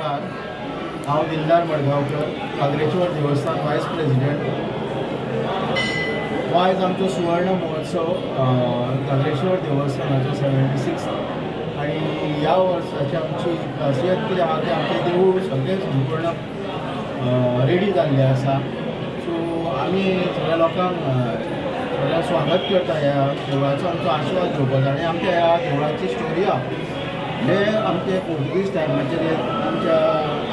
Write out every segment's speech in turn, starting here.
नमस्कार. हांव दिलदार मडगांवकर, कागरेश्वर देवस्थान वायस प्रेसिडेंट. आयज आमचो सुवर्ण महोत्सव कागरेश्वर देवस्थानाचो 76 आनी ह्या वर्साची आमची खासियत कितें आहा तें आमचें देवूळ सगळें संपूर्ण रेडी जाल्लें आसा. सो आमी सगळ्या लोकांक सगळ्यांक स्वागत करता ह्या देवळाचो आमचो आशिर्वाद घेवपाचो. आनी आमच्या ह्या देवळाची स्टोरी आहा हे आमचे पोर्तुगीज टायमाचेर आमच्या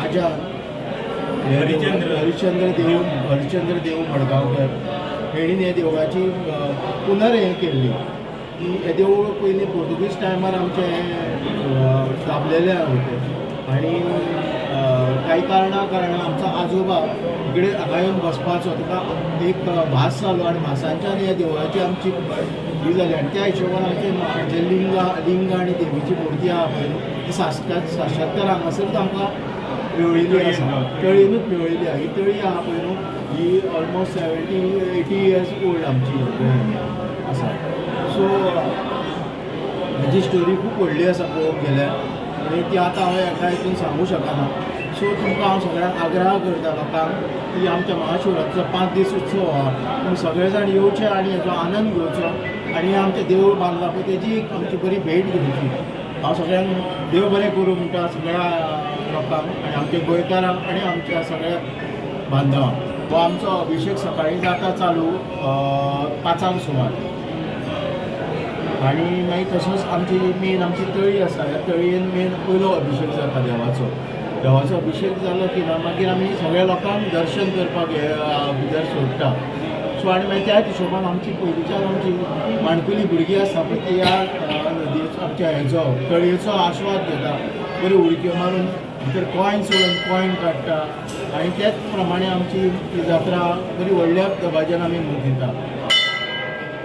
आज्यान हरिश्चंद्र देव मडगांवकर हेणीन हे देवळाची पुनर केल्ली. की हे देवूळ पयलीं पोर्तुगीज टायमार आमचे दाबलेले होते आनी काही कारणान आमचो आजोबा इकडे हांगा येवन बसपाचो ताका एक भास जालो आनी भासांच्यान ह्या देवळाची आमची ही जाली. आनी त्या हिशोबान आमचे लिंग आनी देवीची मुर्ती आहा पळय ती साक्षात्कार हांगासरूच आमकां मेळिल्ली आसा. तळयेनूच मेळिल्ली आहा. ही तळी आहा पळय न्हू ही ऑलमोस्ट 70-80 इयर्स ओल्ड आमची आसा. सो हेजी स्टोरी खूब व्हडली आसा पळोवंक गेल्यार आनी ती आतां हांव एका हितून सांगूं शकना. सो तुमकां हांव सगळ्यांक आग्रह करता लोकांक की आमच्या महाशिवरात्रीचो 5 दीस उत्सव आहा. पूण सगळे जाण येवचे आनी हेचो आनंद घेवचो आनी आमचें देवूळ बांदलां पळय तेजी एक आमची बरी भेट घेवची. हांव सगळ्यांक देव बरें करूं म्हणटा सगळ्या लोकांक आनी आमच्या गोंयकारांक आनी आमच्या सगळ्या बांधवांक. हो आमचो अभिशेक सकाळीं जाता चालू 5 सुमार आनी मागीर तसोच आमची तळी आसा. ह्या तळयेन मेन पयलो अभिशेक जाता देवाचो अभिशेक जालो की ना मागीर आमी सगळ्या लोकांक दर्शन करपाक भितर सोडटा. सो आनी मागीर त्याच हिशोबान आमची पयलींच्यान आमची माणकुली भुरगीं आसा पळय ती ह्या नदयेचो आमच्या हेचो तळयेचो आस्वाद घेता. बऱ्यो उडक्यो मारून भितर कॉयन काडटा आनी त्याच प्रमाणे आमची जात्रा बरी व्हडल्या दबाज्यान आमी मनयता.